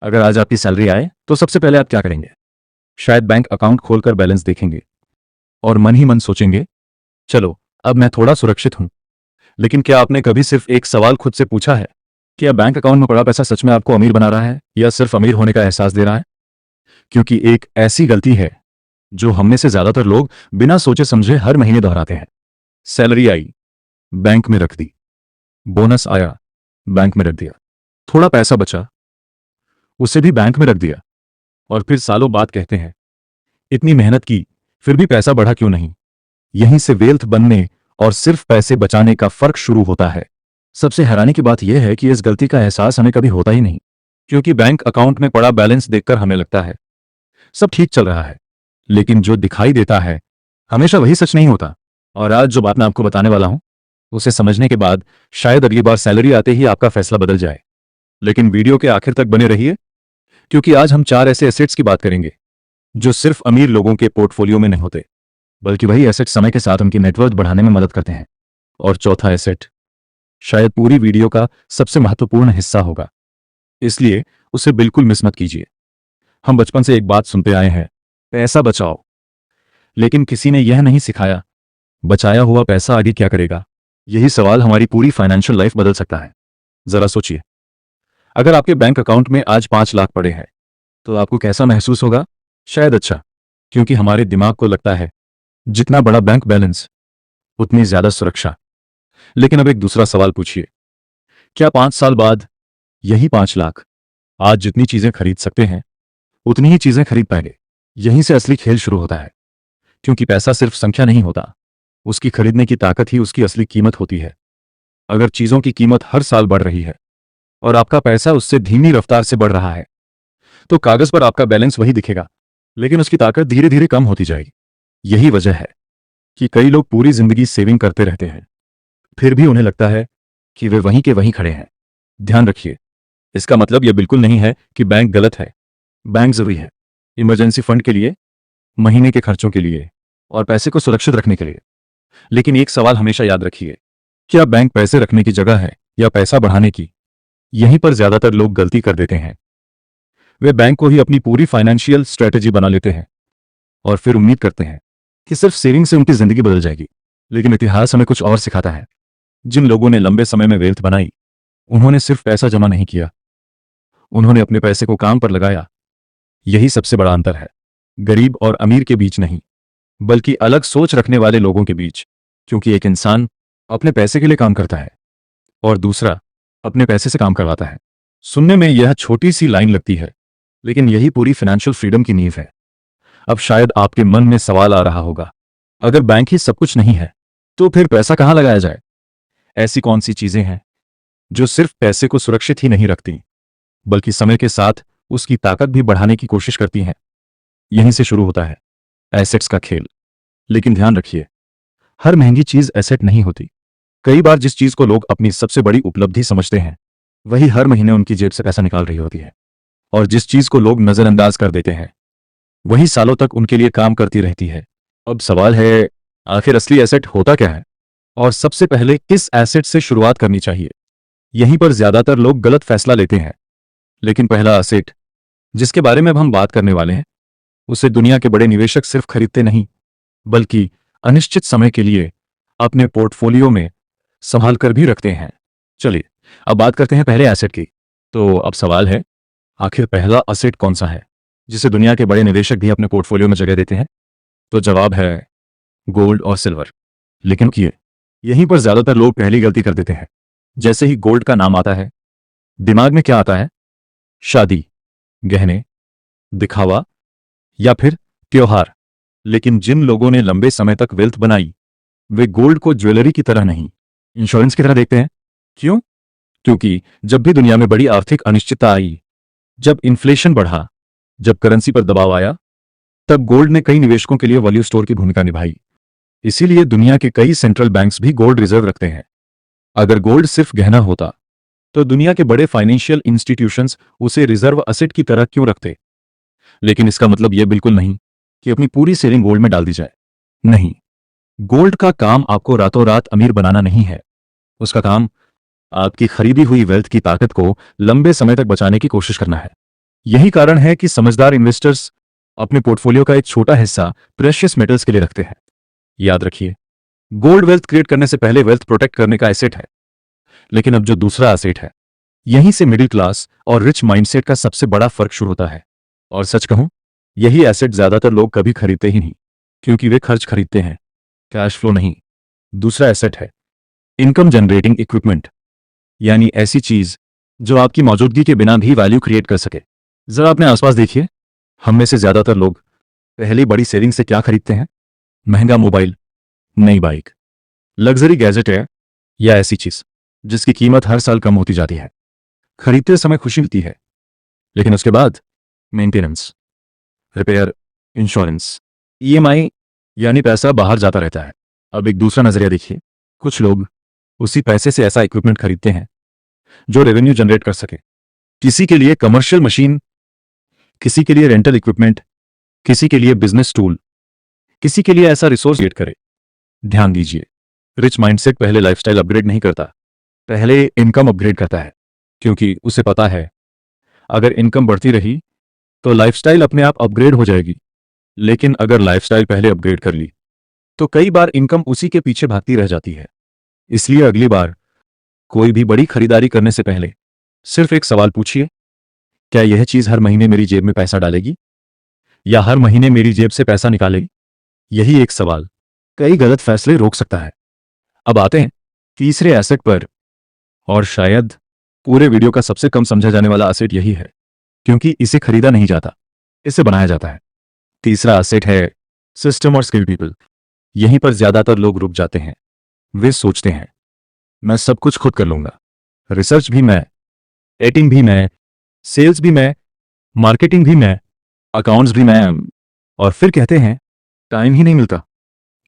अगर आज आपकी सैलरी आए तो सबसे पहले आप क्या करेंगे? शायद बैंक अकाउंट खोलकर बैलेंस देखेंगे और मन ही मन सोचेंगे, चलो अब मैं थोड़ा सुरक्षित हूं। लेकिन क्या आपने कभी सिर्फ एक सवाल खुद से पूछा है? क्या बैंक अकाउंट में पड़ा पैसा सच में आपको अमीर बना रहा है या सिर्फ अमीर होने का एहसास दे रहा है? क्योंकि एक ऐसी गलती है जो हम में से ज्यादातर लोग बिना सोचे समझे हर महीने दोहराते हैं। सैलरी आई, बैंक में रख दी। बोनस आया, बैंक में रख दिया। थोड़ा पैसा बचा, उसे भी बैंक में रख दिया। और फिर सालों बाद कहते हैं, इतनी मेहनत की फिर भी पैसा बढ़ा क्यों नहीं? यहीं से वेल्थ बनने और सिर्फ पैसे बचाने का फर्क शुरू होता है। सबसे हैरानी की बात यह है कि इस गलती का एहसास हमें कभी होता ही नहीं, क्योंकि बैंक अकाउंट में पड़ा बैलेंस देखकर हमें लगता है सब ठीक चल रहा है। लेकिन जो दिखाई देता है हमेशा वही सच नहीं होता। और आज जो बात मैं आपको बताने वाला हूं, उसे समझने के बाद शायद अगली बार सैलरी आते ही आपका फैसला बदल जाए। लेकिन वीडियो के आखिर तक बने रहिए, क्योंकि आज हम 4 ऐसे एसेट्स की बात करेंगे जो सिर्फ अमीर लोगों के पोर्टफोलियो में नहीं होते, बल्कि वही एसेट समय के साथ उनकी नेटवर्थ बढ़ाने में मदद करते हैं। और चौथा एसेट शायद पूरी वीडियो का सबसे महत्वपूर्ण हिस्सा होगा, इसलिए उसे बिल्कुल मिस मत कीजिए। हम बचपन से एक बात सुनते आए हैं, पैसा बचाओ, लेकिन किसी ने यह नहीं सिखाया बचाया हुआ पैसा आगे क्या करेगा। यही सवाल हमारी पूरी फाइनेंशियल लाइफ बदल सकता है। जरा सोचिए, अगर आपके बैंक अकाउंट में आज 5 लाख पड़े हैं तो आपको कैसा महसूस होगा? शायद अच्छा, क्योंकि हमारे दिमाग को लगता है जितना बड़ा बैंक बैलेंस उतनी ज्यादा सुरक्षा। लेकिन अब एक दूसरा सवाल पूछिए, क्या 5 साल बाद यही 5 लाख आज जितनी चीजें खरीद सकते हैं उतनी ही चीजें खरीद पाएंगे? यहीं से असली खेल शुरू होता है, क्योंकि पैसा सिर्फ संख्या नहीं होता, उसकी खरीदने की ताकत ही उसकी असली कीमत होती है। अगर चीजों की कीमत हर साल बढ़ रही है और आपका पैसा उससे धीमी रफ्तार से बढ़ रहा है, तो कागज पर आपका बैलेंस वही दिखेगा, लेकिन उसकी ताकत धीरे धीरे कम होती जाएगी। यही वजह है कि कई लोग पूरी जिंदगी सेविंग करते रहते हैं, फिर भी उन्हें लगता है कि वे वहीं के वहीं खड़े हैं। ध्यान रखिए, इसका मतलब यह बिल्कुल नहीं है कि बैंक गलत है। बैंक जरूरी है, इमरजेंसी फंड के लिए, महीने के खर्चों के लिए और पैसे को सुरक्षित रखने के लिए। लेकिन एक सवाल हमेशा याद रखिए, क्या बैंक पैसे रखने की जगह है या पैसा बढ़ाने की? यहीं पर ज्यादातर लोग गलती कर देते हैं। वे बैंक को ही अपनी पूरी फाइनेंशियल स्ट्रेटेजी बना लेते हैं और फिर उम्मीद करते हैं कि सिर्फ सेविंग से उनकी जिंदगी बदल जाएगी। लेकिन इतिहास हमें कुछ और सिखाता है। जिन लोगों ने लंबे समय में वेल्थ बनाई, उन्होंने सिर्फ पैसा जमा नहीं किया, उन्होंने अपने पैसे को काम पर लगाया। यही सबसे बड़ा अंतर है, गरीब और अमीर के बीच नहीं, बल्कि अलग सोच रखने वाले लोगों के बीच। क्योंकि एक इंसान अपने पैसे के लिए काम करता है और दूसरा अपने पैसे से काम करवाता है। सुनने में यह छोटी सी लाइन लगती है, लेकिन यही पूरी फाइनेंशियल फ्रीडम की नींव है। अब शायद आपके मन में सवाल आ रहा होगा, अगर बैंक ही सब कुछ नहीं है तो फिर पैसा कहां लगाया जाए? ऐसी कौन सी चीजें हैं जो सिर्फ पैसे को सुरक्षित ही नहीं रखती, बल्कि समय के साथ उसकी ताकत भी बढ़ाने की कोशिश करती हैं? यहीं से शुरू होता है एसेट्स का खेल। लेकिन ध्यान रखिए, हर महंगी चीज एसेट नहीं होती। कई बार जिस चीज को लोग अपनी सबसे बड़ी उपलब्धि समझते हैं, वही हर महीने उनकी जेब से पैसा निकाल रही होती है। और जिस चीज को लोग नजरअंदाज कर देते हैं, वही सालों तक उनके लिए काम करती रहती है। अब सवाल है, आखिर असली एसेट होता क्या है और सबसे पहले किस एसेट से शुरुआत करनी चाहिए? यहीं पर ज्यादातर लोग गलत फैसला लेते हैं। लेकिन पहला एसेट जिसके बारे में अब हम बात करने वाले हैं, उसे दुनिया के बड़े निवेशक सिर्फ खरीदते नहीं, बल्कि अनिश्चित समय के लिए अपने पोर्टफोलियो में संभाल कर भी रखते हैं। चलिए अब बात करते हैं पहले एसेट की। तो अब सवाल है, आखिर पहला एसेट कौन सा है जिसे दुनिया के बड़े निवेशक भी अपने पोर्टफोलियो में जगह देते हैं? तो जवाब है गोल्ड और सिल्वर। लेकिन यहीं पर ज्यादातर लोग पहली गलती कर देते हैं। जैसे ही गोल्ड का नाम आता है, दिमाग में क्या आता है? शादी, गहने, दिखावा या फिर त्योहार। लेकिन जिन लोगों ने लंबे समय तक वेल्थ बनाई, वे गोल्ड को ज्वेलरी की तरह नहीं, इंश्योरेंस की तरह देखते हैं। क्यों? क्योंकि जब भी दुनिया में बड़ी आर्थिक अनिश्चितता आई, जब इन्फ्लेशन बढ़ा, जब करेंसी पर दबाव आया, तब गोल्ड ने कई निवेशकों के लिए वैल्यू स्टोर की भूमिका निभाई। इसीलिए दुनिया के कई सेंट्रल बैंक्स भी गोल्ड रिजर्व रखते हैं। अगर गोल्ड सिर्फ गहना होता तो दुनिया के बड़े फाइनेंशियल इंस्टीट्यूशंस उसे रिजर्व एसेट की तरह क्यों रखते? लेकिन इसका मतलब यह बिल्कुल नहीं कि अपनी पूरी सेविंग गोल्ड में डाल दी जाए। नहीं, गोल्ड का काम आपको रातों रात अमीर बनाना नहीं है। उसका काम आपकी खरीदी हुई वेल्थ की ताकत को लंबे समय तक बचाने की कोशिश करना है। यही कारण है कि समझदार इन्वेस्टर्स अपने पोर्टफोलियो का एक छोटा हिस्सा प्रेशियस मेटल्स के लिए रखते हैं। याद रखिए, गोल्ड वेल्थ क्रिएट करने से पहले वेल्थ प्रोटेक्ट करने का एसेट है, लेकिन अब जो दूसरा एसेट है, यहीं से मिडिल क्लास और रिच माइंडसेट का सबसे बड़ा फर्क शुरू होता है। और सच कहूं, यही एसेट ज्यादातर लोग कभी खरीदते ही नहीं, क्योंकि वे खर्च खरीदते हैं, कैश फ्लो नहीं। दूसरा एसेट है इनकम जनरेटिंग इक्विपमेंट, यानी ऐसी चीज जो आपकी मौजूदगी के बिना भी वैल्यू क्रिएट कर सके। जरा अपने आसपास देखिए, हम में से ज्यादातर लोग पहली बड़ी सेविंग से क्या खरीदते हैं? महंगा मोबाइल, नई बाइक, लग्जरी गैजेट है, या ऐसी चीज जिसकी कीमत हर साल कम होती जाती है। खरीदते समय खुशी मिलती है, लेकिन उसके बाद मेंटेनेंस, रिपेयर, इंश्योरेंस, ईएमआई, यानी पैसा बाहर जाता रहता है। अब एक दूसरा नजरिया देखिए, कुछ लोग उसी पैसे से ऐसा इक्विपमेंट खरीदते हैं जो रेवेन्यू जनरेट कर सके। किसी के लिए कमर्शियल मशीन, किसी के लिए रेंटल इक्विपमेंट, किसी के लिए बिजनेस टूल, किसी के लिए ऐसा रिसोर्स क्रिएट करे। ध्यान दीजिए, रिच माइंडसेट पहले लाइफस्टाइल अपग्रेड नहीं करता, पहले इनकम अपग्रेड करता है, क्योंकि उसे पता है अगर इनकम बढ़ती रही तो लाइफस्टाइल अपने आप अपग्रेड हो जाएगी। लेकिन अगर लाइफस्टाइल पहले अपग्रेड कर ली तो कई बार इनकम उसी के पीछे भागती रह जाती है। इसलिए अगली बार कोई भी बड़ी खरीदारी करने से पहले सिर्फ एक सवाल पूछिए, क्या यह चीज हर महीने मेरी जेब में पैसा डालेगी या हर महीने मेरी जेब से पैसा निकालेगी? यही एक सवाल कई गलत फैसले रोक सकता है। अब आते हैं तीसरे एसेट पर, और शायद पूरे वीडियो का सबसे कम समझा जाने वाला एसेट यही है, क्योंकि इसे खरीदा नहीं जाता, इसे बनाया जाता है। तीसरा एसेट है सिस्टम और स्किल पीपल। यहीं पर ज्यादातर लोग रुक जाते हैं। वे सोचते हैं मैं सब कुछ खुद कर लूंगा, रिसर्च भी मैं, एडिटिंग भी मैं, सेल्स भी मैं, मार्केटिंग भी मैं, अकाउंट्स भी मैं, और फिर कहते हैं टाइम ही नहीं मिलता।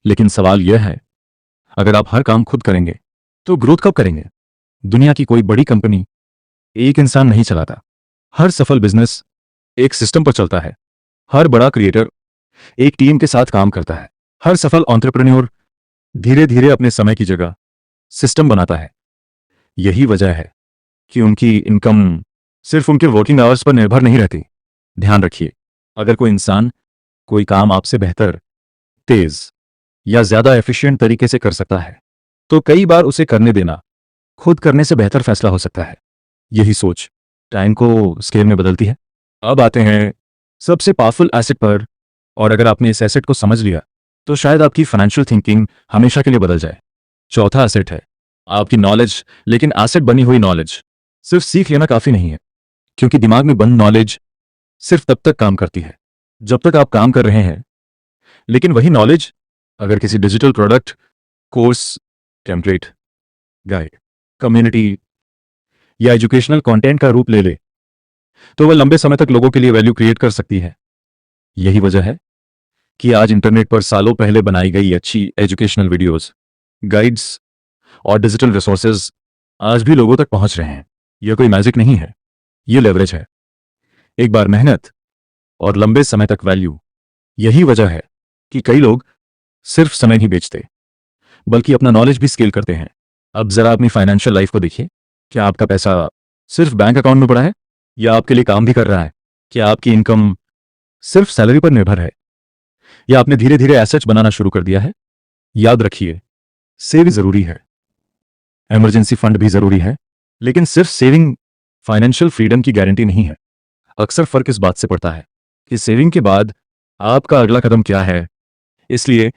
लेकिन सवाल यह है, अगर आप हर काम खुद करेंगे तो ग्रोथ कब करेंगे? दुनिया की कोई बड़ी कंपनी एक इंसान नहीं चलाता। हर सफल बिजनेस एक सिस्टम पर चलता है। हर बड़ा क्रिएटर एक टीम के साथ काम करता है। हर सफल एंटरप्रेन्योर धीरे धीरे अपने समय की जगह सिस्टम बनाता है। यही वजह है कि उनकी इनकम सिर्फ उनके वर्किंग आवर्स पर निर्भर नहीं रहती। ध्यान रखिए, अगर कोई इंसान कोई काम आपसे बेहतर, तेज या ज्यादा एफिशिएंट तरीके से कर सकता है तो कई बार उसे करने देना खुद करने से बेहतर फैसला हो सकता है। यही सोच टाइम को स्केल में बदलती है। अब आते हैं सबसे पावरफुल एसेट पर, और अगर आपने इस एसेट को समझ लिया तो शायद आपकी फाइनेंशियल थिंकिंग हमेशा के लिए बदल जाए। चौथा एसेट है आपकी नॉलेज। लेकिन एसेट बनी हुई नॉलेज सिर्फ सीख लेना काफी नहीं है, क्योंकि दिमाग में बंद नॉलेज सिर्फ तब तक काम करती है जब तक आप काम कर रहे हैं। लेकिन वही नॉलेज अगर किसी digital product, course, template, guide, community या एजुकेशनल कंटेंट का रूप ले ले तो वह लंबे समय तक लोगों के लिए वैल्यू क्रिएट कर सकती है। यही वजह है कि आज इंटरनेट पर सालों पहले बनाई गई अच्छी एजुकेशनल वीडियोस, गाइड्स और डिजिटल रिसोर्सेज आज भी लोगों तक पहुंच रहे हैं। यह कोई मैजिक नहीं है, यह लेवरेज है। एक बार मेहनत और लंबे समय तक वैल्यू। यही वजह है कि कई लोग सिर्फ समय नहीं बेचते बल्कि अपना नॉलेज भी स्केल करते हैं। अब जरा अपनी फाइनेंशियल लाइफ को देखिए, क्या आपका पैसा सिर्फ बैंक अकाउंट में पड़ा है या आपके लिए काम भी कर रहा है? क्या आपकी इनकम सिर्फ सैलरी पर निर्भर है या आपने धीरे धीरे एसेट्स बनाना शुरू कर दिया है? याद रखिए, सेविंग जरूरी है, इमरजेंसी फंड भी जरूरी है, लेकिन सिर्फ सेविंग फाइनेंशियल फ्रीडम की गारंटी नहीं है। अक्सर फर्क इस बात से पड़ता है कि सेविंग के बाद आपका अगला कदम क्या है। इसलिए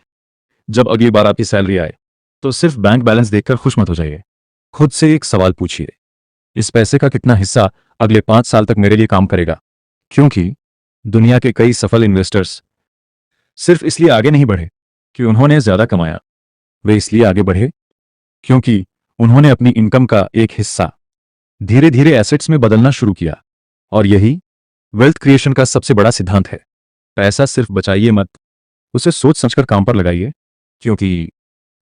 जब अगली बार आपकी सैलरी आए तो सिर्फ बैंक बैलेंस देखकर खुश मत हो जाइए। खुद से एक सवाल पूछिए, इस पैसे का कितना हिस्सा अगले 5 साल तक मेरे लिए काम करेगा? क्योंकि दुनिया के कई सफल इन्वेस्टर्स सिर्फ इसलिए आगे नहीं बढ़े कि उन्होंने ज्यादा कमाया, वे इसलिए आगे बढ़े क्योंकि उन्होंने अपनी इनकम का एक हिस्सा धीरे धीरे एसेट्स में बदलना शुरू किया। और यही वेल्थ क्रिएशन का सबसे बड़ा सिद्धांत है। पैसा सिर्फ बचाइए मत, उसे सोच समझकर काम पर लगाइए, क्योंकि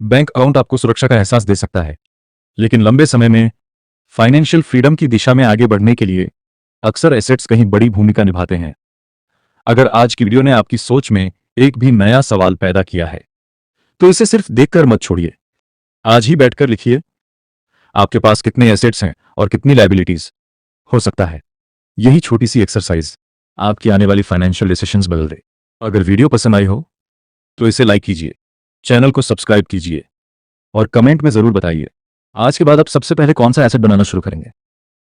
बैंक अकाउंट आपको सुरक्षा का एहसास दे सकता है, लेकिन लंबे समय में फाइनेंशियल फ्रीडम की दिशा में आगे बढ़ने के लिए अक्सर एसेट्स कहीं बड़ी भूमिका निभाते हैं। अगर आज की वीडियो ने आपकी सोच में एक भी नया सवाल पैदा किया है तो इसे सिर्फ देखकर मत छोड़िए। आज ही बैठकर लिखिए, आपके पास कितने एसेट्स हैं और कितनी लायबिलिटीज हो सकता है। यही छोटी सी एक्सरसाइज आपकी आने वाली फाइनेंशियल डिसीजंस बदल दे। अगर वीडियो पसंद आई हो तो इसे लाइक कीजिए, चैनल को सब्सक्राइब कीजिए और कमेंट में ज़रूर बताइए आज के बाद आप सबसे पहले कौन सा एसेट बनाना शुरू करेंगे।